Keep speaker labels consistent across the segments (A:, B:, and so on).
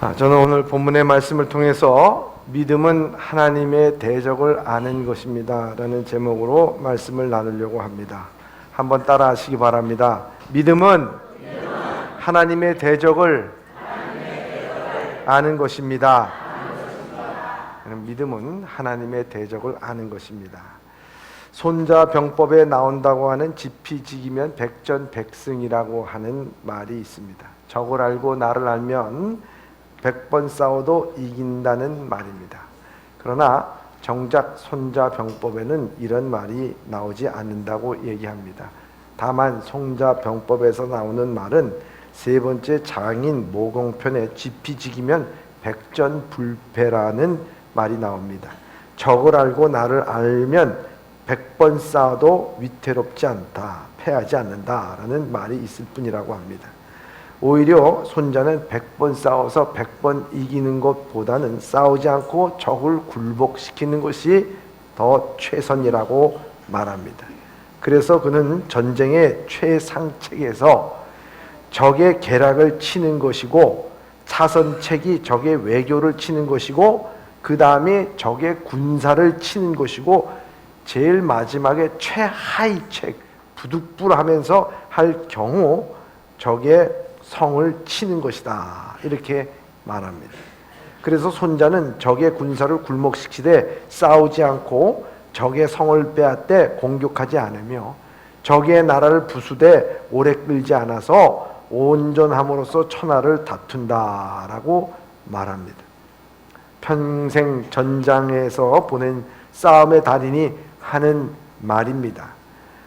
A: 저는 오늘 본문의 말씀을 통해서 믿음은 하나님의 대적을 아는 것입니다 라는 제목으로 말씀을 나누려고 합니다. 한번 따라 하시기 바랍니다. 믿음은 하나님의 대적을 아는 것입니다. 믿음은 하나님의 대적을 아는 것입니다. 손자병법에 나온다고 하는 지피지기면 백전백승이라고 하는 말이 있습니다. 적을 알고 나를 알면 100번 싸워도 이긴다는 말입니다. 그러나 정작 손자병법에는 이런 말이 나오지 않는다고 얘기합니다. 다만 손자병법에서 나오는 말은 세 번째 장인 모공편에 지피지기면 백전불패라는 말이 나옵니다. 적을 알고 나를 알면 100번 싸워도 위태롭지 않다, 패하지 않는다라는 말이 있을 뿐이라고 합니다. 오히려 손자는 100번 싸워서 100번 이기는 것보다는 싸우지 않고 적을 굴복시키는 것이 더 최선이라고 말합니다. 그래서 그는 전쟁의 최상책에서 적의 계략을 치는 것이고, 차선책이 적의 외교를 치는 것이고, 그 다음에 적의 군사를 치는 것이고, 제일 마지막에 최하위책, 부득불하면서 할 경우 적의 성을 치는 것이다, 이렇게 말합니다. 그래서 손자는 적의 군사를 굴복시키되 싸우지 않고 적의 성을 빼앗되 공격하지 않으며 적의 나라를 부수되 오래 끌지 않아서 온전함으로써 천하를 다툰다라고 말합니다. 평생 전장에서 보낸 싸움의 달인이 하는 말입니다.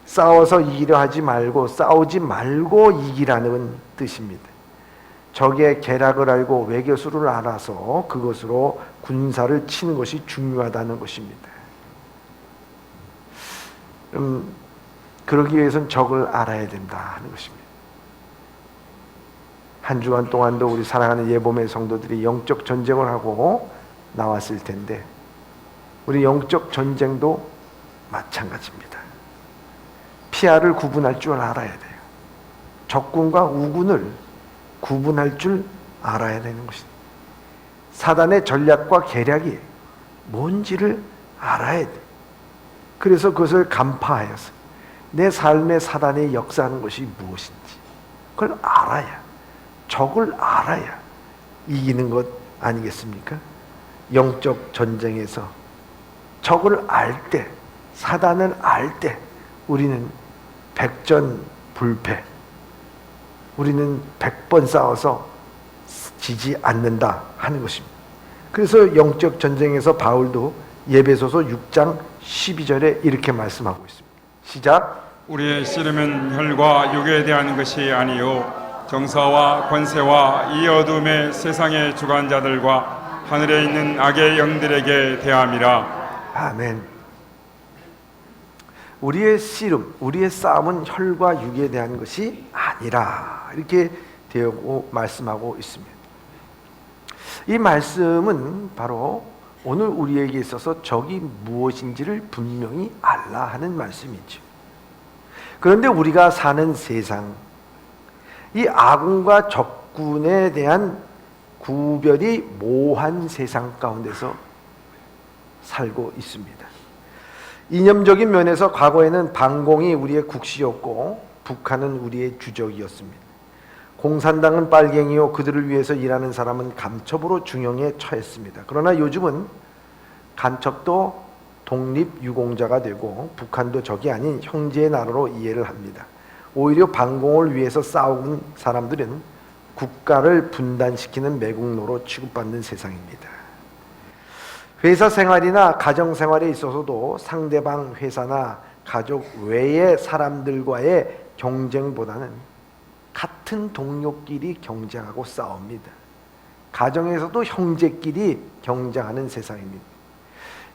A: 싸워서 이기려 하지 말고 싸우지 말고 이기라는 뜻입니다. 적의 계략을 알고 외교수를 알아서 그것으로 군사를 치는 것이 중요하다는 것입니다. 그러기 위해서는 적을 알아야 된다 하는 것입니다. 한 주간 동안도 우리 사랑하는 예보의 성도들이 영적 전쟁을 하고 나왔을 텐데, 우리 영적 전쟁도 마찬가지입니다. 피아를 구분할 줄 알아야 돼요. 적군과 우군을 구분할 줄 알아야 되는 것입니다. 사단의 전략과 계략이 뭔지를 알아야 돼요. 그래서 그것을 간파하여서 내 삶의 사단이 역사하는 것이 무엇인지 그걸 알아야, 적을 알아야 이기는 것 아니겠습니까? 영적 전쟁에서 적을 알 때, 사단을 알 때 우리는 백전불패, 우리는 100번 싸워서 지지 않는다 하는 것입니다. 그래서 영적 전쟁에서 바울도 예배소서 6장 12절에 이렇게 말씀하고 있습니다. 시작.
B: 우리의 씨름은 혈과 육에 대한 것이 아니요 정사와 권세와 이 어둠의 세상의 주관자들과 하늘에 있는 악의 영들에게 대함이라.
A: 아멘. 우리의 씨름, 우리의 싸움은 혈과 육에 대한 것이 아니라, 이렇게 되고 말씀하고 있습니다. 이 말씀은 바로 오늘 우리에게 있어서 적이 무엇인지를 분명히 알라 하는 말씀이죠. 그런데 우리가 사는 세상, 이 아군과 적군에 대한 구별이 모호한 세상 가운데서 살고 있습니다. 이념적인 면에서 과거에는 반공이 우리의 국시였고 북한은 우리의 주적이었습니다. 공산당은 빨갱이요 그들을 위해서 일하는 사람은 간첩으로 중형에 처했습니다. 그러나 요즘은 간첩도 독립유공자가 되고 북한도 적이 아닌 형제의 나라로 이해를 합니다. 오히려 반공을 위해서 싸우는 사람들은 국가를 분단시키는 매국노로 취급받는 세상입니다. 회사 생활이나 가정 생활에 있어서도 상대방 회사나 가족 외의 사람들과의 경쟁보다는 같은 동료끼리 경쟁하고 싸웁니다. 가정에서도 형제끼리 경쟁하는 세상입니다.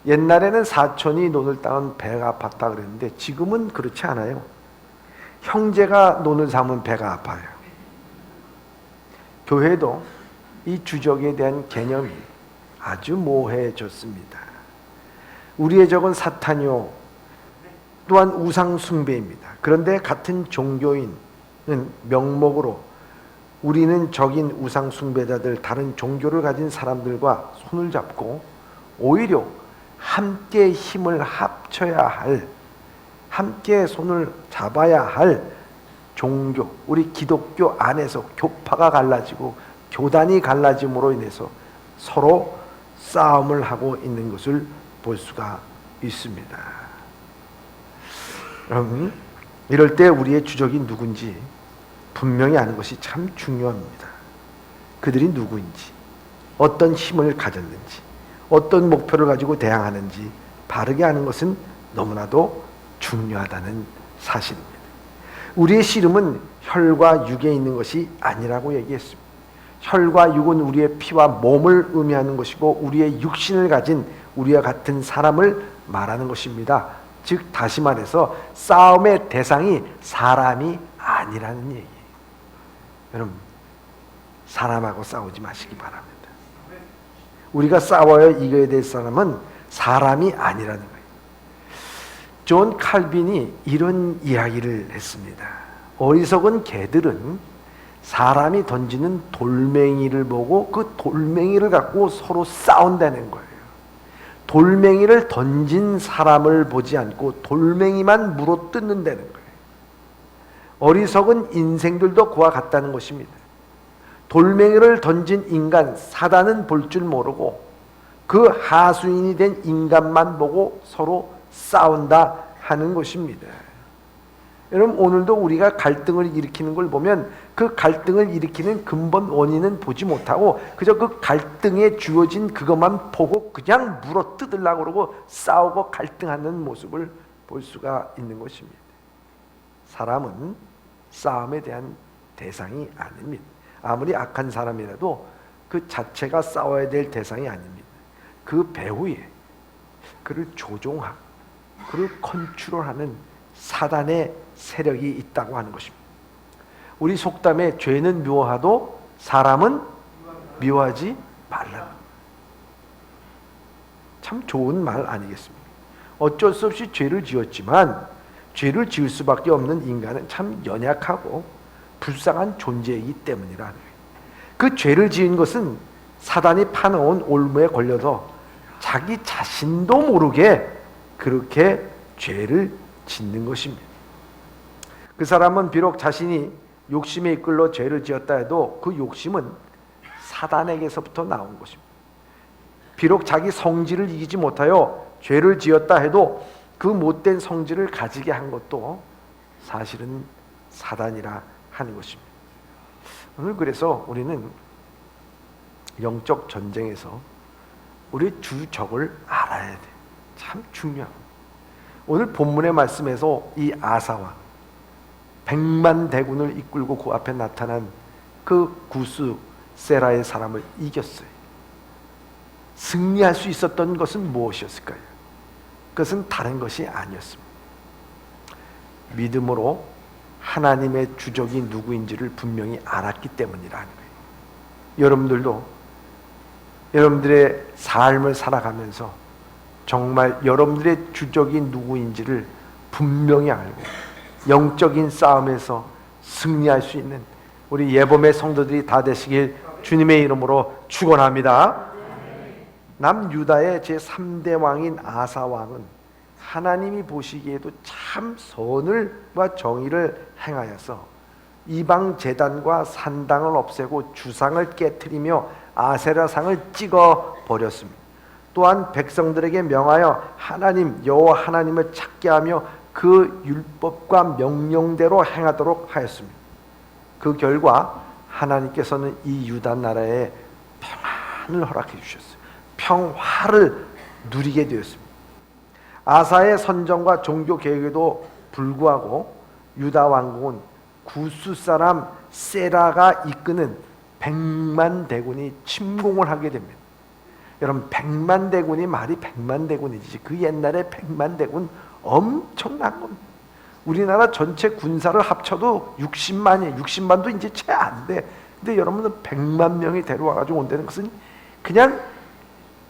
A: 옛날에는 사촌이 논을 따면 배가 아팠다 그랬는데 지금은 그렇지 않아요. 형제가 논을 삼으면 배가 아파요. 교회도 이 주적에 대한 개념이 아주 모호해졌습니다. 우리의 적은 사탄이요 또한 우상 숭배입니다. 그런데 같은 종교인은 명목으로 우리는 적인 우상 숭배자들, 다른 종교를 가진 사람들과 손을 잡고 오히려 함께 힘을 합쳐야 할, 함께 손을 잡아야 할 종교, 우리 기독교 안에서 교파가 갈라지고 교단이 갈라짐으로 인해서 서로 싸움을 하고 있는 것을 볼 수가 있습니다. 여러분, 이럴 때 우리의 주적이 누군지 분명히 아는 것이 참 중요합니다. 그들이 누구인지, 어떤 힘을 가졌는지, 어떤 목표를 가지고 대항하는지 바르게 아는 것은 너무나도 중요하다는 사실입니다. 우리의 씨름은 혈과 육에 있는 것이 아니라고 얘기했습니다. 혈과 육은 우리의 피와 몸을 의미하는 것이고 우리의 육신을 가진 우리와 같은 사람을 말하는 것입니다. 즉 다시 말해서 싸움의 대상이 사람이 아니라는 얘기예요. 여러분, 사람하고 싸우지 마시기 바랍니다. 우리가 싸워야 이겨야 될 사람은 사람이 아니라는 거예요. 존 칼빈이 이런 이야기를 했습니다. 어리석은 개들은 사람이 던지는 돌멩이를 보고 그 돌멩이를 갖고 서로 싸운다는 거예요. 돌멩이를 던진 사람을 보지 않고 돌멩이만 물어뜯는다는 거예요. 어리석은 인생들도 그와 같다는 것입니다. 돌멩이를 던진 인간 사단은 볼 줄 모르고 그 하수인이 된 인간만 보고 서로 싸운다 하는 것입니다. 여러분, 오늘도 우리가 갈등을 일으키는 걸 보면 그 갈등을 일으키는 근본 원인은 보지 못하고 그저 그 갈등에 주어진 그것만 보고 그냥 물어뜯으려고 그러고 싸우고 갈등하는 모습을 볼 수가 있는 것입니다. 사람은 싸움에 대한 대상이 아닙니다. 아무리 악한 사람이라도 그 자체가 싸워야 될 대상이 아닙니다. 그 배후에 그를 조종하고 그를 컨트롤하는 사단의 세력이 있다고 하는 것입니다. 우리 속담에 죄는 미워하도 사람은 미워하지 말라. 참 좋은 말 아니겠습니까? 어쩔 수 없이 죄를 지었지만 죄를 지을 수밖에 없는 인간은 참 연약하고 불쌍한 존재이기 때문이라는 거예요. 그 죄를 지은 것은 사단이 파놓은 올무에 걸려서 자기 자신도 모르게 그렇게 죄를 짓는 것입니다. 그 사람은 비록 자신이 욕심에 이끌려 죄를 지었다 해도 그 욕심은 사단에게서부터 나온 것입니다. 비록 자기 성질을 이기지 못하여 죄를 지었다 해도 그 못된 성질을 가지게 한 것도 사실은 사단이라 하는 것입니다. 오늘 그래서 우리는 영적 전쟁에서 우리 주적을 알아야 돼. 참 중요합니다. 오늘 본문의 말씀에서 이 아사왕 100만 대군을 이끌고 그 앞에 나타난 그 구스 세라의 사람을 이겼어요. 승리할 수 있었던 것은 무엇이었을까요? 그것은 다른 것이 아니었습니다. 믿음으로 하나님의 주적이 누구인지를 분명히 알았기 때문이라는 거예요. 여러분들도 여러분들의 삶을 살아가면서 정말 여러분들의 주적이 누구인지를 분명히 알고 영적인 싸움에서 승리할 수 있는 우리 예범의 성도들이 다 되시길 주님의 이름으로 축원합니다. 남유다의 제3대 왕인 아사 왕은 하나님이 보시기에도 참 선을과 정의를 행하여서 이방 제단과 산당을 없애고 주상을 깨트리며 아세라상을 찍어 버렸습니다. 또한 백성들에게 명하여 하나님 여호와 하나님을 찾게 하며 그 율법과 명령대로 행하도록 하였습니다. 그 결과 하나님께서는 이 유다 나라에 평안을 허락해 주셨어요. 평화를 누리게 되었습니다. 아사의 선정과 종교 계획에도 불구하고 유다 왕국은 구스 사람 세라가 이끄는 100만 대군이 침공을 하게 됩니다. 여러분, 100만 대군이 말이 100만 대군이지 그 옛날에 100만 대군 엄청난 겁니다. 우리나라 전체 군사를 합쳐도 60만이에요. 60만도 이제 채 안 돼. 근데 여러분은 100만 명이 데려와가지고 온다는 것은 그냥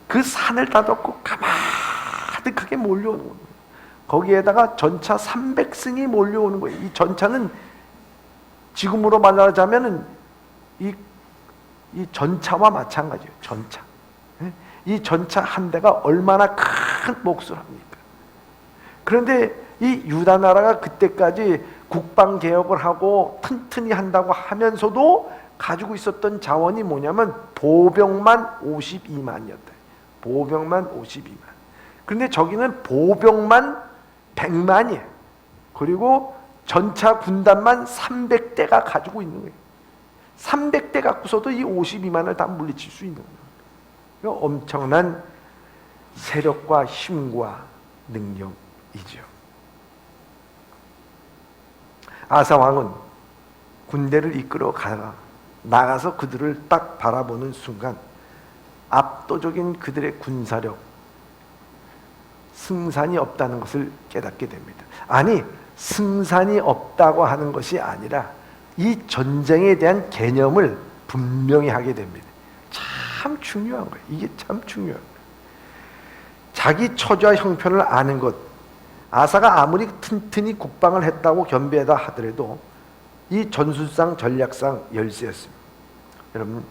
A: 그 산을 다 덮고 가득하게 몰려오는 겁니다. 거기에다가 전차 300승이 몰려오는 거예요. 이 전차는 지금으로 말하자면은 이 전차와 마찬가지예요. 전차. 이 전차 한 대가 얼마나 큰 몫을 합니까? 그런데 이 유다 나라가 그때까지 국방 개혁을 하고 튼튼히 한다고 하면서도 가지고 있었던 자원이 뭐냐면 보병만 52만이었다. 보병만 52만. 그런데 저기는 보병만 100만이에요. 그리고 전차 군단만 300대가 가지고 있는 거예요. 300대 갖고서도 이 52만을 다 물리칠 수 있는 거예요. 엄청난 세력과 힘과 능력이죠. 아사 왕은 군대를 이끌어 나가서 그들을 딱 바라보는 순간 압도적인 그들의 군사력, 승산이 없다는 것을 깨닫게 됩니다. 아니, 승산이 없다고 하는 것이 아니라 이 전쟁에 대한 개념을 분명히 하게 됩니다. 참 중요한 거예요. 이게 참 중요한 거예요. 자기 처지와 형편을 아는 것. 아사가 아무리 튼튼히 국방을 했다고 겸비하다 하더라도 이 전술상 전략상 열세였습니다. 여러분,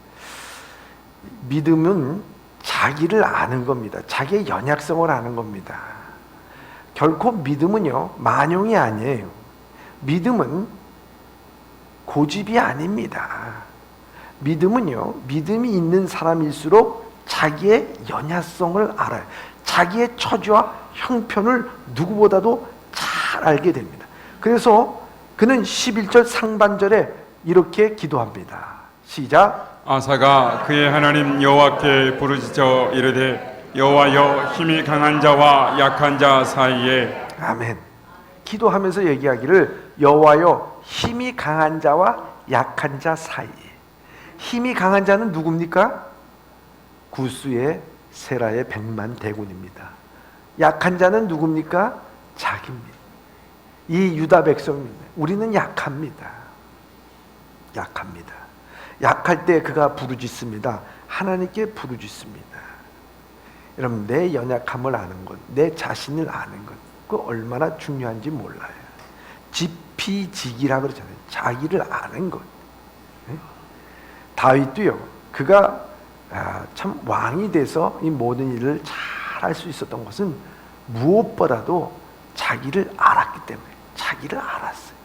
A: 믿음은 자기를 아는 겁니다. 자기의 연약성을 아는 겁니다. 결코 믿음은요, 만용이 아니에요. 믿음은 고집이 아닙니다. 믿음은요, 믿음이 있는 사람일수록 자기의 연약성을 알아요. 자기의 처지와 형편을 누구보다도 잘 알게 됩니다. 그래서 그는 11절 상반절에 이렇게 기도합니다. 시작.
B: 아사가 그의 하나님 여호와께 부르짖어 이르되 여호와여 힘이 강한 자와 약한 자 사이에.
A: 아멘. 기도하면서 얘기하기를 여호와여 힘이 강한 자와 약한 자 사이에. 힘이 강한 자는 누굽니까? 구스의 세라의 100만 대군입니다. 약한 자는 누굽니까? 자기입니다. 이 유다 백성입니다. 우리는 약합니다. 약합니다. 약할 때 그가 부르짖습니다. 하나님께 부르짖습니다. 여러분, 내 연약함을 아는 것, 내 자신을 아는 것, 그 얼마나 중요한지 몰라요. 지피지기라 그러잖아요. 자기를 아는 것. 다윗도요, 그가 참 왕이 돼서 이 모든 일을 잘 할 수 있었던 것은 무엇보다도 자기를 알았기 때문에, 자기를 알았어요.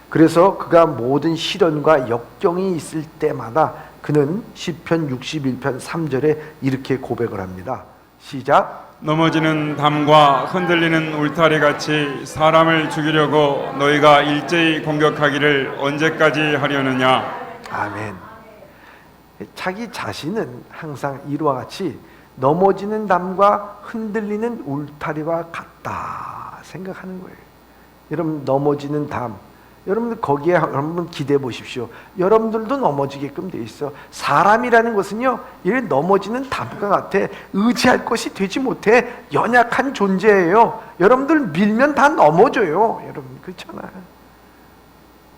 A: 그래서 그가 모든 시련과 역경이 있을 때마다 그는 시편 61편 3절에 이렇게 고백을 합니다. 시작.
B: 넘어지는 담과 흔들리는 울타리 같이 사람을 죽이려고 너희가 일제히 공격하기를 언제까지 하려느냐.
A: 아멘. 자기 자신은 항상 이와 같이 넘어지는 담과 흔들리는 울타리와 같다 생각하는 거예요. 여러분, 넘어지는 담, 여러분들 거기에 여러분 기대해 보십시오. 여러분들도 넘어지게끔 돼 있어. 사람이라는 것은요, 이를 넘어지는 담과 같아. 의지할 것이 되지 못해. 연약한 존재예요. 여러분들 밀면 다 넘어져요. 여러분, 그렇잖아요.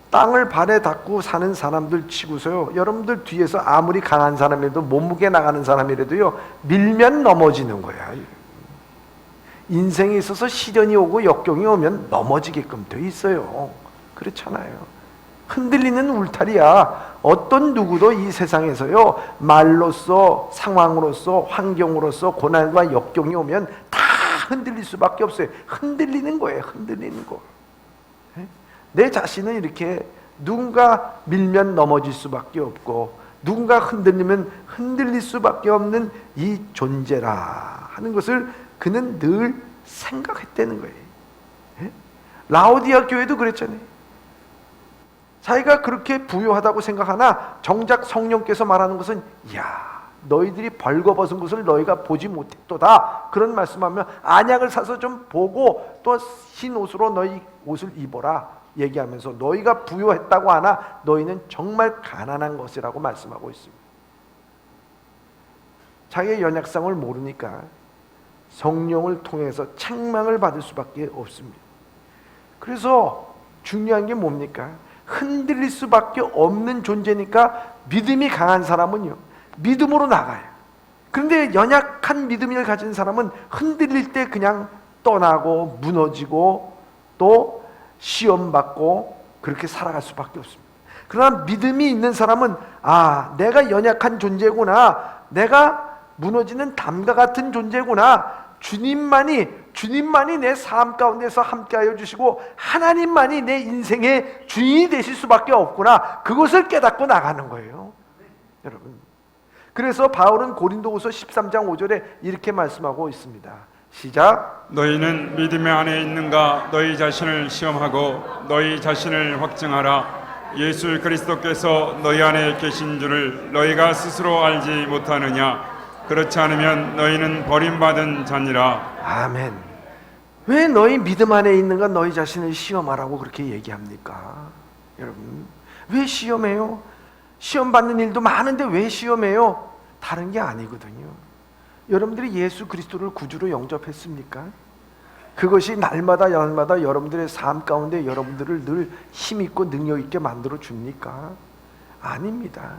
A: 땅을 발에 닿고 사는 사람들 치고서요, 여러분들 뒤에서 아무리 강한 사람이라도, 몸무게 나가는 사람이라도요, 밀면 넘어지는 거야. 인생에 있어서 시련이 오고 역경이 오면 넘어지게끔 돼 있어요. 그렇잖아요. 흔들리는 울타리야. 어떤 누구도 이 세상에서요, 말로써, 상황으로서, 환경으로서 고난과 역경이 오면 다 흔들릴 수밖에 없어요. 흔들리는 거예요. 흔들리는 거. 내 자신은 이렇게 누군가 밀면 넘어질 수밖에 없고, 누군가 흔들리면 흔들릴 수밖에 없는 이 존재라 하는 것을 그는 늘 생각했다는 거예요. 라오디아 교회도 그랬잖아요. 자기가 그렇게 부유하다고 생각하나 정작 성령께서 말하는 것은, 야, 너희들이 벌거벗은 것을 너희가 보지 못했도다. 그런 말씀하면 안약을 사서 좀 보고 또 흰 옷으로 너희 옷을 입어라 얘기하면서, 너희가 부유했다고 하나 너희는 정말 가난한 것이라고 말씀하고 있습니다. 자기의 연약성을 모르니까 성령을 통해서 책망을 받을 수밖에 없습니다. 그래서 중요한 게 뭡니까? 흔들릴 수밖에 없는 존재니까 믿음이 강한 사람은요, 믿음으로 나가요. 그런데 연약한 믿음을 가진 사람은 흔들릴 때 그냥 떠나고 무너지고 또 시험받고 그렇게 살아갈 수밖에 없습니다. 그러나 믿음이 있는 사람은 내가 연약한 존재구나, 내가 무너지는 담과 같은 존재구나, 주님만이 내 삶 가운데서 함께하여 주시고 하나님만이 내 인생의 주인이 되실 수밖에 없구나, 그것을 깨닫고 나가는 거예요, 여러분. 그래서 바울은 고린도후서 13장 5절에 이렇게 말씀하고 있습니다. 시작.
B: 너희는 믿음 안에 있는가? 너희 자신을 시험하고 너희 자신을 확증하라. 예수 그리스도께서 너희 안에 계신 줄을 너희가 스스로 알지 못하느냐? 그렇지 않으면 너희는 버림받은 자니라.
A: 아멘. 왜 너희 믿음 안에 있는가 너희 자신을 시험하라고 그렇게 얘기합니까? 여러분, 왜 시험해요? 시험 받는 일도 많은데 왜 시험해요? 다른 게 아니거든요. 여러분들이 예수 그리스도를 구주로 영접했습니까? 그것이 날마다 여러분들의 삶 가운데 여러분들을 늘 힘있고 능력있게 만들어 줍니까? 아닙니다.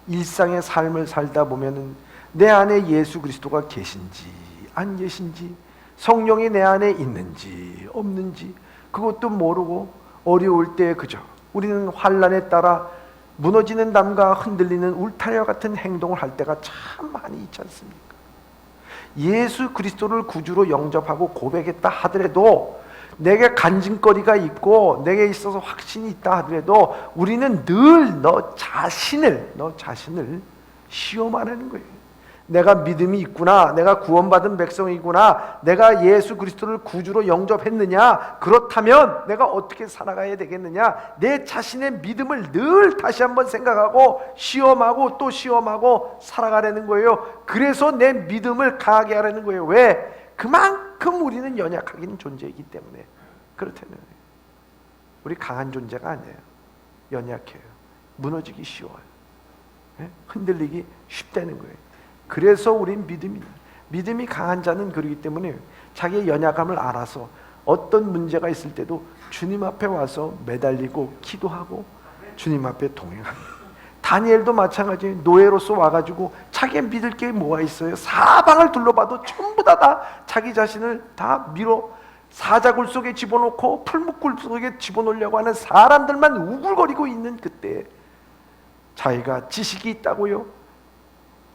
A: 일상의 삶을 살다 보면은 내 안에 예수 그리스도가 계신지 안 계신지, 성령이 내 안에 있는지 없는지 그것도 모르고 어려울 때 그저 우리는 환난에 따라 무너지는 담과 흔들리는 울타리와 같은 행동을 할 때가 참 많이 있지 않습니까? 예수 그리스도를 구주로 영접하고 고백했다 하더라도, 내게 간증거리가 있고 내게 있어서 확신이 있다 하더라도 우리는 늘 너 자신을 시험하라는 거예요. 내가 믿음이 있구나, 내가 구원받은 백성이구나, 내가 예수 그리스도를 구주로 영접했느냐, 그렇다면 내가 어떻게 살아가야 되겠느냐, 내 자신의 믿음을 늘 다시 한번 생각하고 시험하고 또 시험하고 살아가라는 거예요. 그래서 내 믿음을 강하게 하라는 거예요. 왜? 그만큼 우리는 연약하긴 존재이기 때문에 그렇다는 거예요. 우리 강한 존재가 아니에요. 연약해요. 무너지기 쉬워요. 흔들리기 쉽다는 거예요. 그래서 우린 믿음이 강한 자는 그러기 때문에 자기의 연약함을 알아서 어떤 문제가 있을 때도 주님 앞에 와서 매달리고 기도하고 주님 앞에 동행합니다. 다니엘도 마찬가지예요. 노예로서 와가지고 자기 믿을 게 뭐가 있어요? 사방을 둘러봐도 전부 다 자기 자신을 다 밀어 사자굴 속에 집어넣고 풀무굴 속에 집어넣으려고 하는 사람들만 우글거리고 있는 그때 자기가 지식이 있다고요?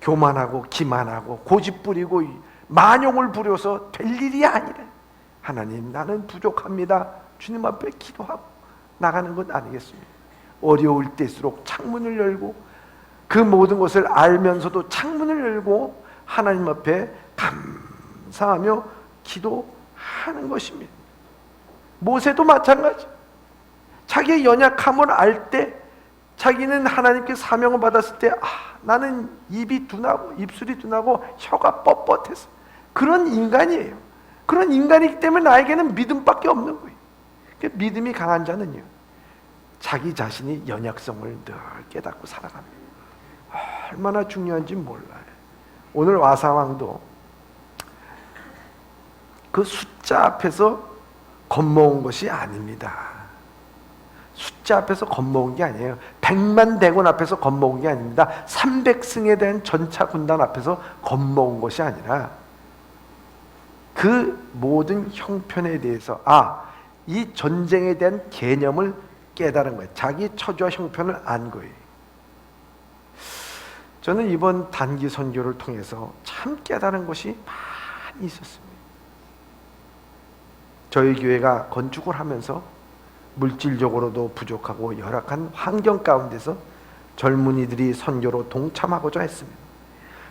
A: 교만하고 기만하고 고집 부리고 만용을 부려서 될 일이 아니래. 하나님, 나는 부족합니다. 주님 앞에 기도하고 나가는 것 아니겠습니까? 어려울 때일수록 창문을 열고 그 모든 것을 알면서도 창문을 열고 하나님 앞에 감사하며 기도하는 것입니다. 모세도 마찬가지. 자기의 연약함을 알 때 자기는 하나님께 사명을 받았을 때 나는 입이 둔하고 입술이 둔하고 혀가 뻣뻣해서 그런 인간이에요. 그런 인간이기 때문에 나에게는 믿음밖에 없는 거예요. 믿음이 강한 자는요, 자기 자신이 연약성을 늘 깨닫고 살아갑니다. 얼마나 중요한지 몰라요. 오늘 와사왕도 그 숫자 앞에서 겁먹은 것이 아닙니다. 숫자 앞에서 겁먹은 게 아니에요. 100만 대군 앞에서 겁먹은 게 아닙니다. 300승에 대한 전차 군단 앞에서 겁먹은 것이 아니라 그 모든 형편에 대해서 이 전쟁에 대한 개념을 깨달은 거예요. 자기 처지와 형편을 안 거예요. 저는 이번 단기 선교를 통해서 참 깨달은 것이 많이 있었습니다. 저희 교회가 건축을 하면서 물질적으로도 부족하고 열악한 환경 가운데서 젊은이들이 선교로 동참하고자 했습니다.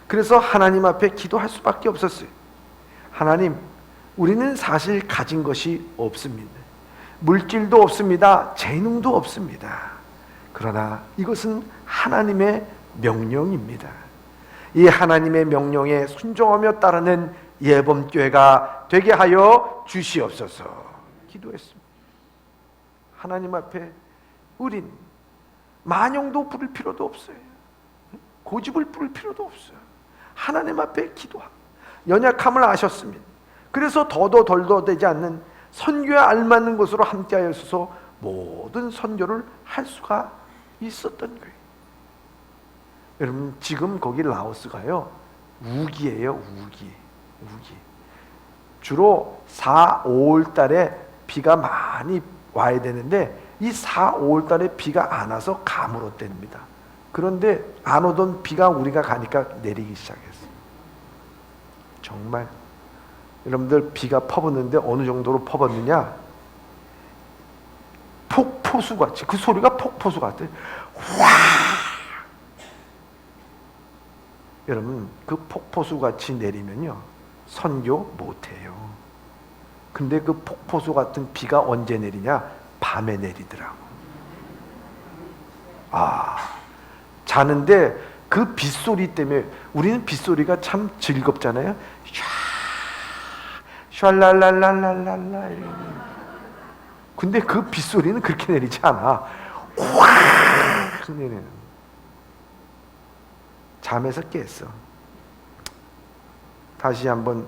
A: 그래서 하나님 앞에 기도할 수밖에 없었어요. 하나님, 우리는 사실 가진 것이 없습니다. 물질도 없습니다. 재능도 없습니다. 그러나 이것은 하나님의 명령입니다. 이 하나님의 명령에 순종하며 따르는 예범교회가 되게 하여 주시옵소서 기도했습니다. 하나님 앞에 우린 만용도 부릴 필요도 없어요. 고집을 부릴 필요도 없어요. 하나님 앞에 기도하고 연약함을 아셨습니다. 그래서 더도 덜도 되지 않는 선교에 알맞는 것으로 함께하여서 모든 선교를 할 수가 있었던 거예요. 여러분, 지금 거기 라오스가요 우기예요. 우기. 주로 4, 5월 달에 비가 많이 와야 되는데 이 4, 5월 달에 비가 안 와서 가물었답니다. 그런데 안 오던 비가 우리가 가니까 내리기 시작했어요. 정말 여러분들, 비가 퍼붓는데 어느 정도로 퍼붓느냐? 폭포수같이, 그 소리가 폭포수 같아요. 와! 여러분, 그 폭포수같이 내리면요 선교 못해요. 근데 그 폭포수 같은 비가 언제 내리냐? 밤에 내리더라고. 자는데 그 빗소리 때문에, 우리는 빗소리가 참 즐겁잖아요. 샤랄랄랄랄랄라. 근데 그 빗소리는 그렇게 내리지 않아. 확 내리는. 잠에서 깼어. 다시 한번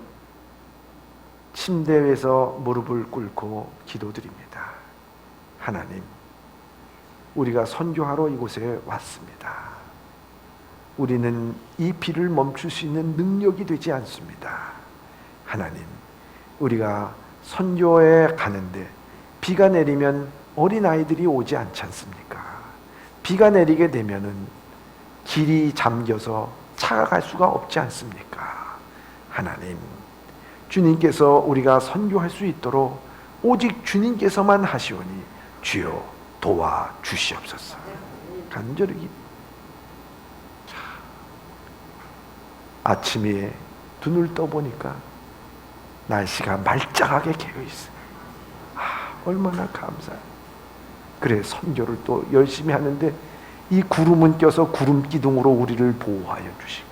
A: 침대 위에서 무릎을 꿇고 기도드립니다. 하나님, 우리가 선교하러 이곳에 왔습니다. 우리는 이 비를 멈출 수 있는 능력이 되지 않습니다. 하나님, 우리가 선교에 가는데 비가 내리면 어린아이들이 오지 않지 않습니까? 비가 내리게 되면은 길이 잠겨서 차가 갈 수가 없지 않습니까? 하나님, 주님께서 우리가 선교할 수 있도록 오직 주님께서만 하시오니 주여 도와주시옵소서. 간절히. 아침에 눈을 떠보니까 날씨가 말짱하게 개어있어요. 얼마나 감사해요. 그래, 선교를 또 열심히 하는데 이 구름은 껴서 구름 기둥으로 우리를 보호하여 주시고,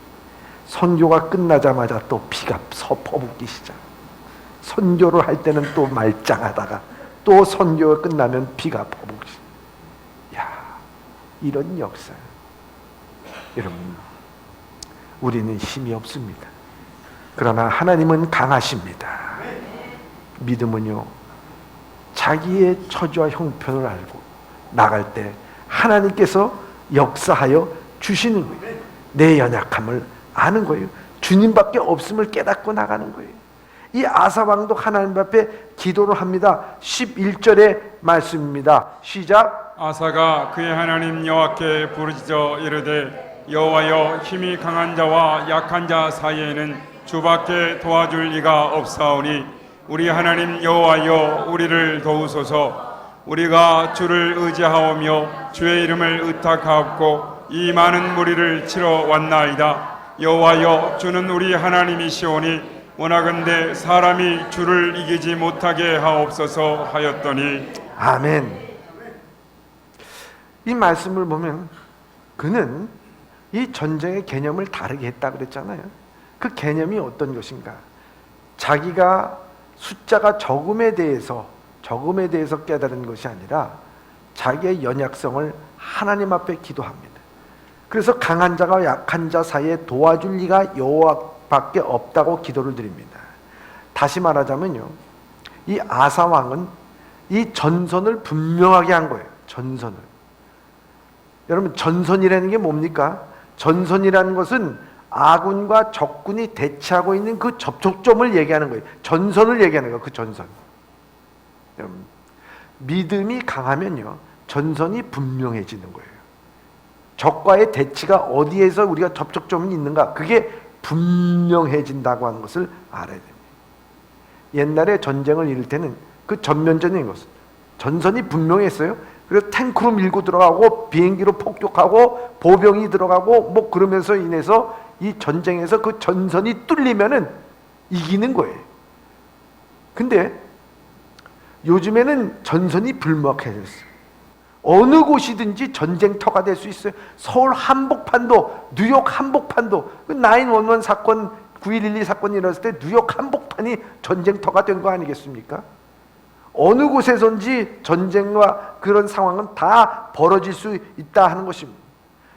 A: 선교가 끝나자마자 또 비가 퍼붓기 시작. 선교를 할 때는 또 말짱하다가 또 선교가 끝나면 비가 퍼붓기 시작. 야, 이런 역사. 여러분, 우리는 힘이 없습니다. 그러나 하나님은 강하십니다. 믿음은요, 자기의 처지와 형편을 알고 나갈 때 하나님께서 역사하여 주시는 거예요. 내 연약함을 아는 거예요. 주님밖에 없음을 깨닫고 나가는 거예요. 이 아사왕도 하나님 앞에 기도를 합니다. 11절의 말씀입니다. 시작.
B: 아사가 그의 하나님 여호와께 부르짖어 이르되, 여호와여, 힘이 강한 자와 약한 자 사이에는 주밖에 도와줄 이가 없사오니 우리 하나님 여호와여, 우리를 도우소서. 우리가 주를 의지하오며 주의 이름을 의탁하옵고 이 많은 무리를 치러 왔나이다. 여호와여, 주는 우리 하나님이시오니 원하건대 사람이 주를 이기지 못하게 하옵소서 하였더니.
A: 아멘. 이 말씀을 보면 그는 이 전쟁의 개념을 다르게 했다 그랬잖아요. 그 개념이 어떤 것인가? 자기가 숫자가 적음에 대해서 깨달은 것이 아니라 자기의 연약성을 하나님 앞에 기도합니다. 그래서 강한 자가 약한 자 사이에 도와줄 리가 여호와밖에 없다고 기도를 드립니다. 다시 말하자면요, 이 아사 왕은 이 전선을 분명하게 한 거예요. 전선을. 여러분, 전선이라는 게 뭡니까? 전선이라는 것은 아군과 적군이 대치하고 있는 그 접촉점을 얘기하는 거예요. 전선을 얘기하는 거예요. 그 전선. 여러분, 믿음이 강하면요, 전선이 분명해지는 거예요. 적과의 대치가 어디에서 우리가 접촉점이 있는가, 그게 분명해진다고 하는 것을 알아야 됩니다. 옛날에 전쟁을 이룰 때는 그 전면전인 것은 전선이 분명했어요. 그래서 탱크로 밀고 들어가고 비행기로 폭격하고 보병이 들어가고 뭐 그러면서 인해서 이 전쟁에서 그 전선이 뚫리면은 이기는 거예요. 근데 요즘에는 전선이 불명확해졌어요. 어느 곳이든지 전쟁터가 될 수 있어요. 서울 한복판도, 뉴욕 한복판도, 그 911 사건, 9112 사건이 일어났을 때 뉴욕 한복판이 전쟁터가 된 거 아니겠습니까? 어느 곳에선지 전쟁과 그런 상황은 다 벌어질 수 있다 하는 것입니다.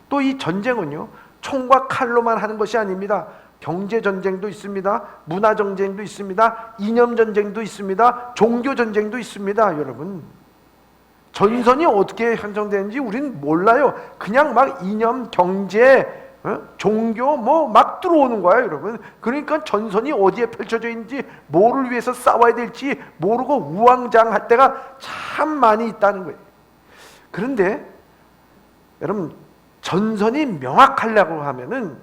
A: 또 이 전쟁은요, 총과 칼로만 하는 것이 아닙니다. 경제 전쟁도 있습니다. 문화 전쟁도 있습니다. 이념 전쟁도 있습니다. 종교 전쟁도 있습니다. 여러분, 전선이 어떻게 형성되는지 우리는 몰라요. 그냥 막 이념, 경제, 종교 뭐 막 들어오는 거야, 여러분. 그러니까 전선이 어디에 펼쳐져 있는지, 뭐를 위해서 싸워야 될지 모르고 우왕좌왕할 때가 참 많이 있다는 거예요. 그런데 여러분, 전선이 명확하려고 하면은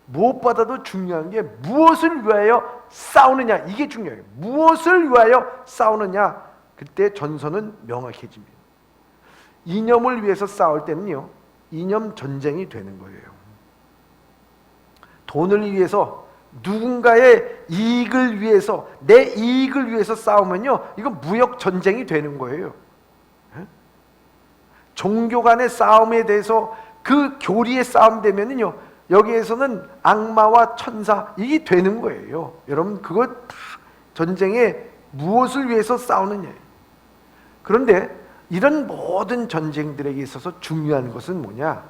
A: 무엇보다도 중요한 게 무엇을 위하여 싸우느냐, 이게 중요해요. 무엇을 위하여 싸우느냐, 그때 전선은 명확해집니다. 이념을 위해서 싸울 때는요, 이념 전쟁이 되는 거예요. 돈을 위해서, 누군가의 이익을 위해서, 내 이익을 위해서 싸우면요, 이건 무역 전쟁이 되는 거예요. 종교 간의 싸움에 대해서 그 교리의 싸움 되면은요, 여기에서는 악마와 천사, 이게 되는 거예요. 여러분, 그거 다 전쟁에 무엇을 위해서 싸우느냐. 그런데 이런 모든 전쟁들에게 있어서 중요한 것은 뭐냐?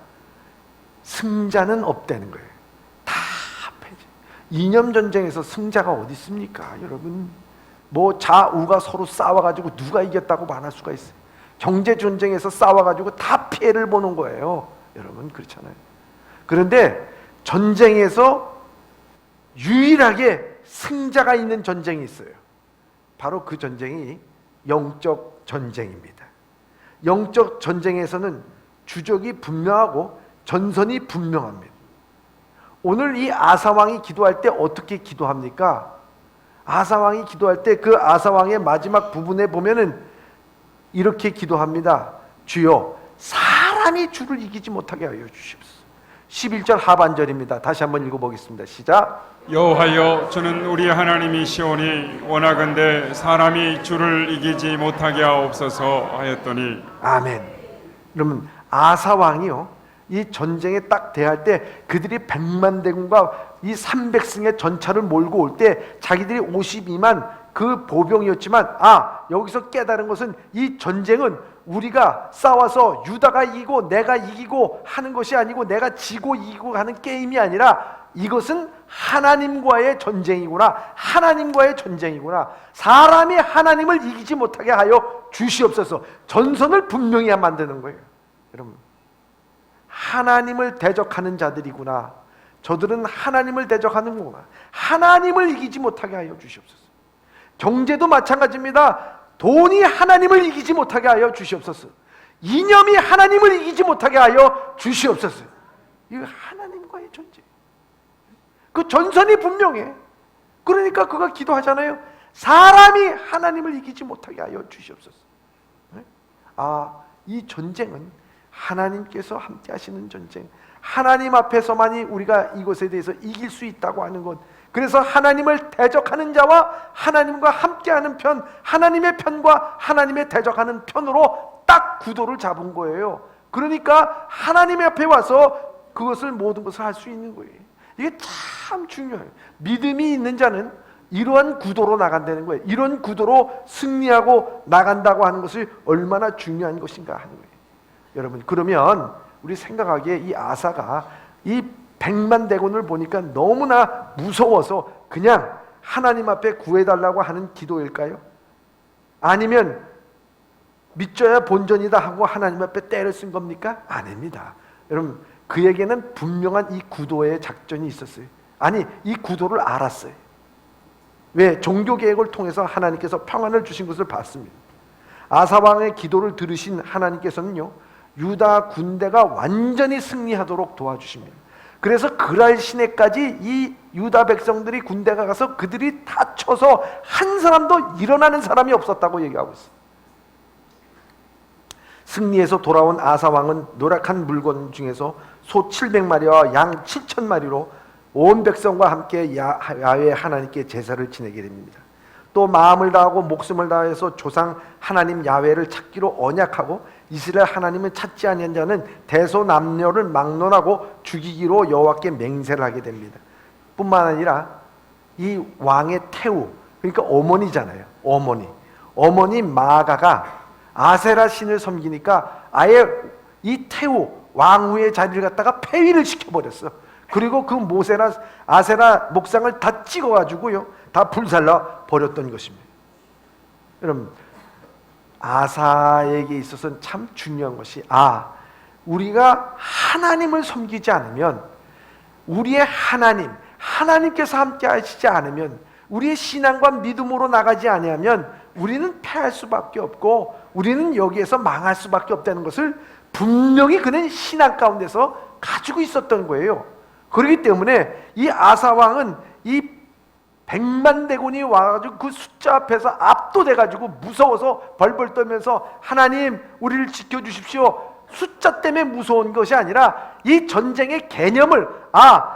A: 승자는 없다는 거예요. 다 패지. 이념 전쟁에서 승자가 어디 있습니까? 여러분, 뭐 좌우가 서로 싸워가지고 누가 이겼다고 말할 수가 있어요. 경제 전쟁에서 싸워가지고 다 피해를 보는 거예요. 여러분, 그렇잖아요. 그런데 전쟁에서 유일하게 승자가 있는 전쟁이 있어요. 바로 그 전쟁이 영적 전쟁입니다. 영적 전쟁에서는 주적이 분명하고 전선이 분명합니다. 오늘 이 아사왕이 기도할 때 어떻게 기도합니까? 아사왕이 기도할 때 그 아사왕의 마지막 부분에 보면은 이렇게 기도합니다. 주여, 사람이 주를 이기지 못하게 하여 주시옵소서. 11절 하반절입니다. 다시 한번 읽어보겠습니다. 시작.
B: 여호와여, 주는 우리 하나님이시오니 원하건대 사람이 주를 이기지 못하게 하옵소서 하였더니. 아멘.
A: 그러면 아사 왕이요, 이 전쟁에 딱 대할 때 그들이 100만 대군과 이 300승의 전차를 몰고 올 때 자기들이 52만 그 보병이었지만, 여기서 깨달은 것은 이 전쟁은 우리가 싸워서 유다가 이기고 내가 이기고 하는 것이 아니고, 내가 지고 이기고 하는 게임이 아니라 이것은 하나님과의 전쟁이구나. 하나님과의 전쟁이구나. 사람이 하나님을 이기지 못하게 하여 주시옵소서. 전선을 분명히 만드는 거예요. 여러분, 하나님을 대적하는 자들이구나. 저들은 하나님을 대적하는 거구나. 하나님을 이기지 못하게 하여 주시옵소서. 경제도 마찬가지입니다. 돈이 하나님을 이기지 못하게 하여 주시옵소서. 이념이 하나님을 이기지 못하게 하여 주시옵소서. 이거 하나님과의 전쟁. 그 전선이 분명해. 그러니까 그가 기도하잖아요. 사람이 하나님을 이기지 못하게 하여 주시옵소서. 이 전쟁은 하나님께서 함께 하시는 전쟁, 하나님 앞에서만이 우리가 이것에 대해서 이길 수 있다고 하는 것. 그래서 하나님을 대적하는 자와 하나님과 함께하는 편, 하나님의 편과 하나님의 대적하는 편으로 딱 구도를 잡은 거예요. 그러니까 하나님 앞에 와서 그것을, 모든 것을 할 수 있는 거예요. 이게 참 중요해요. 믿음이 있는 자는 이러한 구도로 나간다는 거예요. 이런 구도로 승리하고 나간다고 하는 것이 얼마나 중요한 것인가 하는 거예요. 여러분, 그러면 우리 생각하기에 이 아사가 이 100만 대군을 보니까 너무나 무서워서 그냥 하나님 앞에 구해달라고 하는 기도일까요? 아니면 믿져야 본전이다 하고 하나님 앞에 때를 쓴 겁니까? 아닙니다. 여러분, 그에게는 분명한 이 구도의 작전이 있었어요. 아니, 이 구도를 알았어요. 왜? 종교개혁을 통해서 하나님께서 평안을 주신 것을 봤습니다. 아사왕의 기도를 들으신 하나님께서는요, 유다 군대가 완전히 승리하도록 도와주십니다. 그래서 그랄 시내까지 이 유다 백성들이, 군대가 가서 그들이 다 쳐서 한 사람도 일어나는 사람이 없었다고 얘기하고 있어요. 승리해서 돌아온 아사왕은 노력한 물건 중에서 소 700마리와 양 7,000마리로 온 백성과 함께 야훼 하나님께 제사를 지내게 됩니다. 또 마음을 다하고 목숨을 다해서 조상 하나님 야훼를 찾기로 언약하고, 이스라엘 하나님을 찾지 아니한 자는 대소남녀를 막론하고 죽이기로 여호와께 맹세를 하게 됩니다. 뿐만 아니라 이 왕의 태우, 그러니까 어머니잖아요. 어머니 마가가 아세라 신을 섬기니까 아예 이 태우, 왕후의 자리를 갖다가 폐위를 시켜버렸어. 그리고 그 모세나 아세라 목상을 다 찍어가지고요, 다 불살라 버렸던 것입니다. 여러분, 아사에게 있어서는 참 중요한 것이, 우리가 하나님을 섬기지 않으면, 우리의 하나님께서 함께 하시지 않으면, 우리의 신앙과 믿음으로 나가지 아니하면 우리는 패할 수밖에 없고 우리는 여기에서 망할 수밖에 없다는 것을 분명히 그는 신앙 가운데서 가지고 있었던 거예요. 그렇기 때문에 이 아사 왕은 이 100만 대군이 와가지고 그 숫자 앞에서 압도돼가지고 무서워서 벌벌 떨면서 하나님 우리를 지켜주십시오. 숫자 때문에 무서운 것이 아니라 이 전쟁의 개념을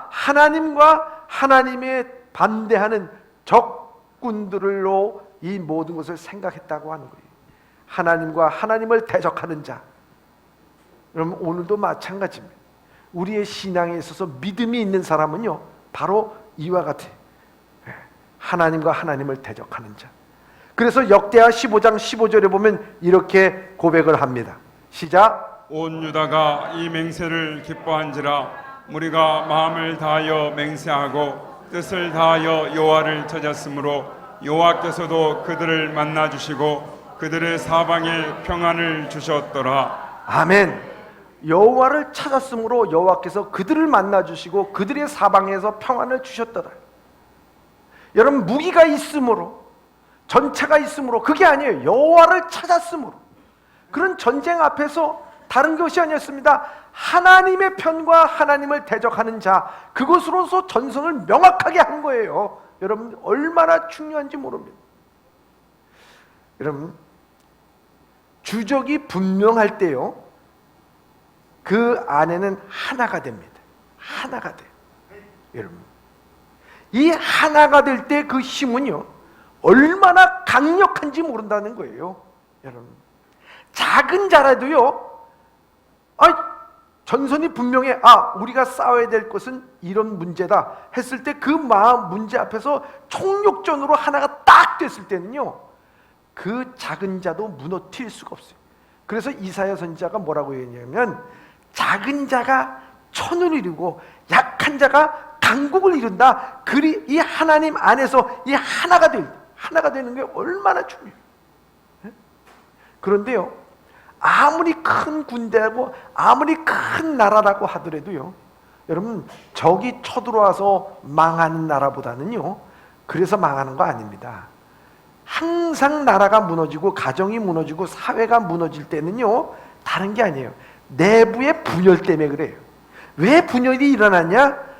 A: 하나님과 하나님의 반대하는 적군들로 이 모든 것을 생각했다고 하는 거예요. 하나님과 하나님을 대적하는 자. 여러분 오늘도 마찬가지입니다. 우리의 신앙에 있어서 믿음이 있는 사람은요 바로 이와 같아요. 하나님과 하나님을 대적하는 자. 그래서 역대하 15장 15절에 보면 이렇게 고백을 합니다. 시작.
B: 온 유다가 이 맹세를 기뻐한지라 무리가 마음을 다하여 맹세하고 뜻을 다하여 여호와를 찾았으므로 여호와께서도 그들을 만나 주시고 그들의 사방에 평안을 주셨더라.
A: 아멘. 여호와를 찾았으므로 여호와께서 그들을 만나 주시고 그들의 사방에서 평안을 주셨더라. 여러분 무기가 있으므로 전차가 있으므로 그게 아니에요. 여호와를 찾았으므로. 그런 전쟁 앞에서 다른 것이 아니었습니다. 하나님의 편과 하나님을 대적하는 자, 그것으로서 전선을 명확하게 한 거예요. 여러분 얼마나 중요한지 모릅니다. 여러분 주적이 분명할 때요 그 안에는 하나가 됩니다. 하나가 돼요. 여러분 이 하나가 될 때 그 힘은요 얼마나 강력한지 모른다는 거예요. 여러분 작은 자라도요 전선이 분명해. 우리가 싸워야 될 것은 이런 문제다 했을 때 그 마음 문제 앞에서 총력전으로 하나가 딱 됐을 때는요 그 작은 자도 무너뜨릴 수가 없어요. 그래서 이사야 선지자가 뭐라고 했냐면 작은 자가 천을 이루고 약한 자가 강국을 이룬다. 이 하나님 안에서 이 하나가 되는 게 얼마나 중요해요. 그런데요 아무리 큰 군대고 아무리 큰 나라라고 하더라도요 여러분 적이 쳐들어와서 망하는 나라보다는요 그래서 망하는 거 아닙니다. 항상 나라가 무너지고 가정이 무너지고 사회가 무너질 때는요 다른 게 아니에요. 내부의 분열 때문에 그래요. 왜 분열이 일어나냐?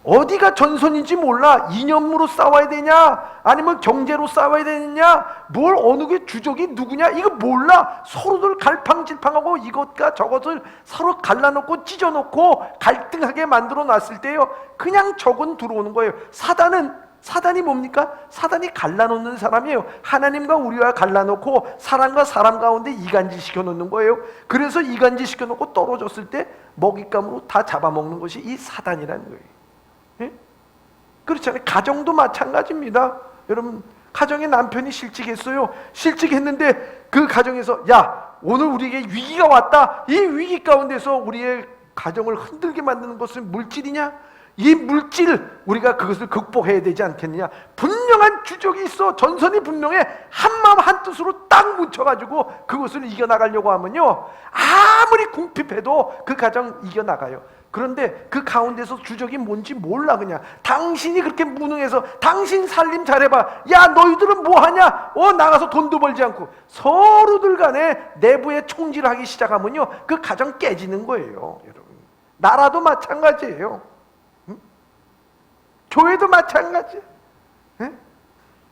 A: 어디가 전선인지 몰라. 이념으로 싸워야 되냐 아니면 경제로 싸워야 되느냐 뭘 어느 게 주적이 누구냐 이거 몰라. 서로들 갈팡질팡하고 이것과 저것을 서로 갈라놓고 찢어놓고 갈등하게 만들어 놨을 때요 그냥 적은 들어오는 거예요. 사단이 뭡니까? 사단이 갈라놓는 사람이에요. 하나님과 우리와 갈라놓고 사람과 사람 가운데 이간질 시켜놓는 거예요. 그래서 이간질 시켜놓고 떨어졌을 때 먹잇감으로 다 잡아먹는 것이 이 사단이라는 거예요. 예? 그렇잖아요. 가정도 마찬가지입니다. 여러분 가정에 남편이 실직했어요. 실직했는데 그 가정에서 오늘 우리에게 위기가 왔다. 이 위기 가운데서 우리의 가정을 흔들게 만드는 것은 물질이냐? 이 물질 우리가 그것을 극복해야 되지 않겠느냐? 분명한 주적이 있어. 전선이 분명해. 한마음 한뜻으로 딱 뭉쳐가지고 그것을 이겨나가려고 하면요 아무리 궁핍해도 그 가정 이겨나가요. 그런데 그 가운데서 주적이 뭔지 몰라. 그냥 당신이 그렇게 무능해서 당신 살림 잘해봐. 너희들은 뭐하냐? 나가서 돈도 벌지 않고 서로들 간에 내부에 총질하기 시작하면요 그 가정 깨지는 거예요. 여러분 나라도 마찬가지예요. 교회도 마찬가지예요.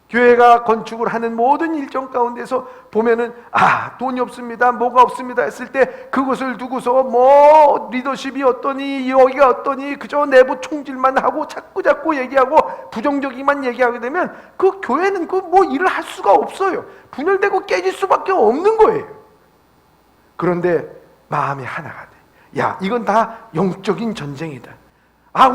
A: 교회가 건축을 하는 모든 일정 가운데서 보면은 돈이 없습니다 뭐가 없습니다 했을 때 그것을 두고서 뭐 리더십이 어떠니 여기가 어떠니 그저 내부 총질만 하고 자꾸 얘기하고 부정적이만 얘기하게 되면 그 교회는 그 뭐 일을 할 수가 없어요. 분열되고 깨질 수밖에 없는 거예요. 그런데 마음이 하나가 돼. 이건 다 영적인 전쟁이다.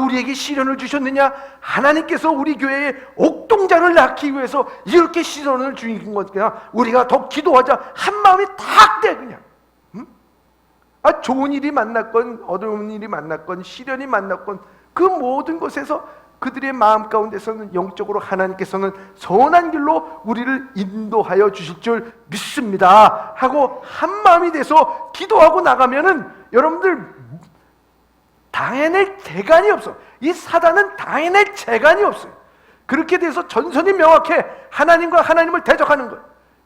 A: 우리에게 시련을 주셨느냐? 하나님께서 우리 교회에 옥동자를 낳기 위해서 이렇게 시련을 주신 거니까 우리가 더 기도하자. 한 마음이 탁 돼 그냥. 좋은 일이 만났건 어려운 일이 만났건 시련이 만났건 그 모든 것에서 그들의 마음 가운데서는 영적으로 하나님께서는 선한 길로 우리를 인도하여 주실 줄 믿습니다 하고 한 마음이 돼서 기도하고 나가면은 여러분들 당해낼 재간이 없어. 이 사단은 당해낼 재간이 없어요. 그렇게 돼서 전선이 명확해. 하나님과 하나님을 대적하는 거예요.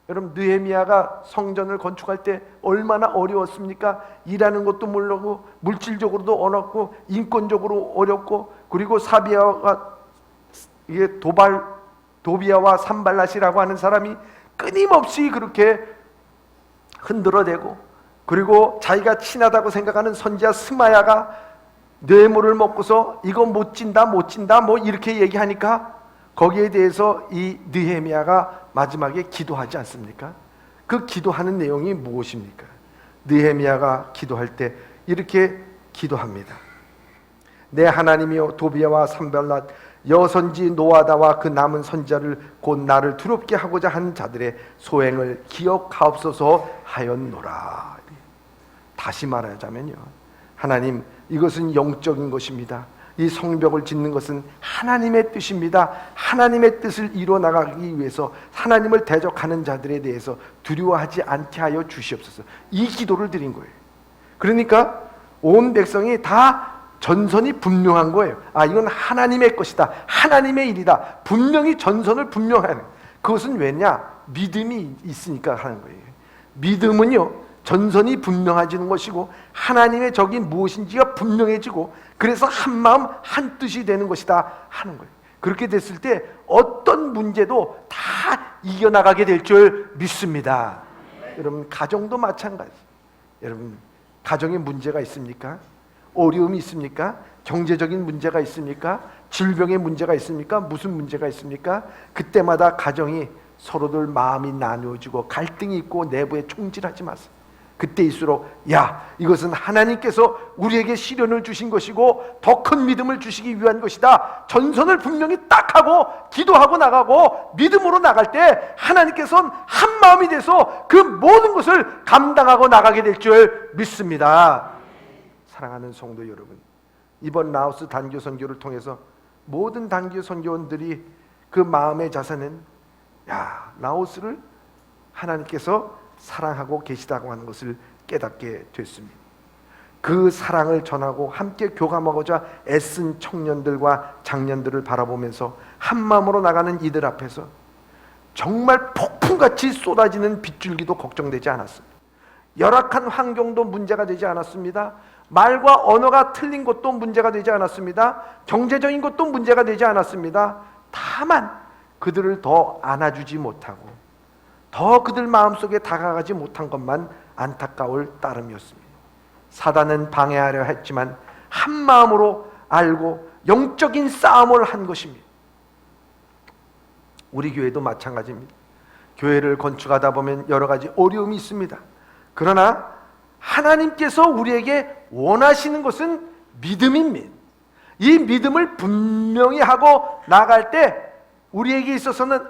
A: 여러분, 느헤미야가 성전을 건축할 때 얼마나 어려웠습니까? 일하는 것도 모르고, 물질적으로도 어렵고, 인권적으로 어렵고, 그리고 사비아가 이게 도비아와 산발랏이라고 하는 사람이 끊임없이 그렇게 흔들어대고, 그리고 자기가 친하다고 생각하는 선지자 스마야가 뇌물을 먹고서 이거 못 진다 뭐 이렇게 얘기하니까 거기에 대해서 이 느헤미야가 마지막에 기도하지 않습니까? 그 기도하는 내용이 무엇입니까? 느헤미야가 기도할 때 이렇게 기도합니다. 내 하나님이여, 도비아와 산발랏, 여선지 노아다와 그 남은 선지자를 곧 나를 두렵게 하고자 하는 자들의 소행을 기억하옵소서 하였노라. 다시 말하자면요, 하나님, 이것은 영적인 것입니다. 이 성벽을 짓는 것은 하나님의 뜻입니다. 하나님의 뜻을 이루어나가기 위해서 하나님을 대적하는 자들에 대해서 두려워하지 않게 하여 주시옵소서. 이 기도를 드린 거예요. 그러니까 온 백성이 다 전선이 분명한 거예요. 아, 이건 하나님의 것이다, 하나님의 일이다, 분명히 전선을 분명하는. 그것은 왜냐? 믿음이 있으니까 하는 거예요. 믿음은요, 전선이 분명해지는 것이고 하나님의 적이 무엇인지가 분명해지고, 그래서 한마음 한뜻이 되는 것이다 하는 거예요. 그렇게 됐을 때 어떤 문제도 다 이겨나가게 될 줄 믿습니다. 여러분, 가정도 마찬가지. 여러분, 가정에 문제가 있습니까? 어려움이 있습니까? 경제적인 문제가 있습니까? 질병의 문제가 있습니까? 무슨 문제가 있습니까? 그때마다 가정이 서로들 마음이 나누어지고 갈등이 있고 내부에 총질하지 마세요. 그때일수록 야, 이것은 하나님께서 우리에게 시련을 주신 것이고 더 큰 믿음을 주시기 위한 것이다. 전선을 분명히 딱 하고 기도하고 나가고 믿음으로 나갈 때 하나님께서는 한 마음이 돼서 그 모든 것을 감당하고 나가게 될 줄 믿습니다. 사랑하는 성도 여러분, 이번 라오스 단교 선교를 통해서 모든 단교 선교원들이 그 마음의 자세는, 야, 라오스를 하나님께서 사랑하고 계시다고 하는 것을 깨닫게 됐습니다. 그 사랑을 전하고 함께 교감하고자 애쓴 청년들과 장년들을 바라보면서 한 마음으로 나가는 이들 앞에서 정말 폭풍같이 쏟아지는 빗줄기도 걱정되지 않았습니다. 열악한 환경도 문제가 되지 않았습니다. 말과 언어가 틀린 것도 문제가 되지 않았습니다. 경제적인 것도 문제가 되지 않았습니다. 다만 그들을 더 안아주지 못하고 더 그들 마음속에 다가가지 못한 것만 안타까울 따름이었습니다. 사단은 방해하려 했지만 한 마음으로 알고 영적인 싸움을 한 것입니다. 우리 교회도 마찬가지입니다. 교회를 건축하다 보면 여러 가지 어려움이 있습니다. 그러나 하나님께서 우리에게 원하시는 것은 믿음입니다. 이 믿음을 분명히 하고 나갈 때 우리에게 있어서는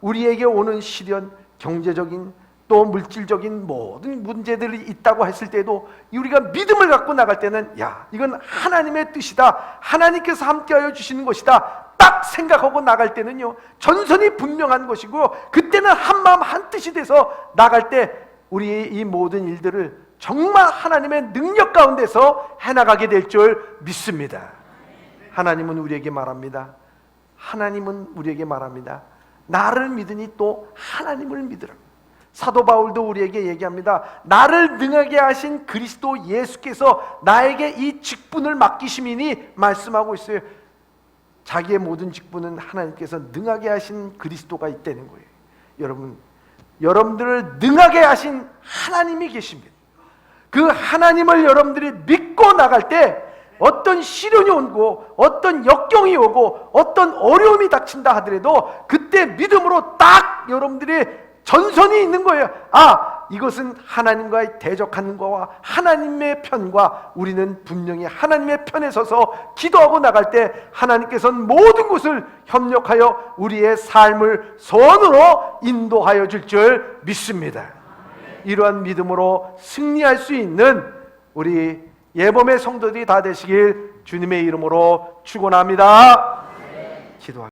A: 우리에게 오는 시련, 경제적인 또 물질적인 모든 문제들이 있다고 했을 때도 우리가 믿음을 갖고 나갈 때는 이건 하나님의 뜻이다, 하나님께서 함께하여 주시는 것이다 딱 생각하고 나갈 때는요, 전선이 분명한 것이고, 그때는 한마음 한뜻이 돼서 나갈 때 우리의 이 모든 일들을 정말 하나님의 능력 가운데서 해나가게 될 줄 믿습니다. 하나님은 우리에게 말합니다. 하나님은 우리에게 말합니다. 나를 믿으니 또 하나님을 믿으라. 사도 바울도 우리에게 얘기합니다. 나를 능하게 하신 그리스도 예수께서 나에게 이 직분을 맡기심이니 말씀하고 있어요. 자기의 모든 직분은 하나님께서 능하게 하신 그리스도가 있다는 거예요. 여러분들을 능하게 하신 하나님이 계십니다. 그 하나님을 여러분들이 믿고 나갈 때 어떤 시련이 오고 어떤 역경이 오고 어떤 어려움이 닥친다 하더라도 그때 믿음으로 딱 여러분들이 전선이 있는 거예요. 이것은 하나님과의 대적하는 거와 하나님의 편과 우리는 분명히 하나님의 편에 서서 기도하고 나갈 때 하나님께서는 모든 것을 협력하여 우리의 삶을 선으로 인도하여 줄 줄 믿습니다. 이러한 믿음으로 승리할 수 있는 우리 예범의 성도들이 다 되시길 주님의 이름으로 축원합니다. 기도합니다.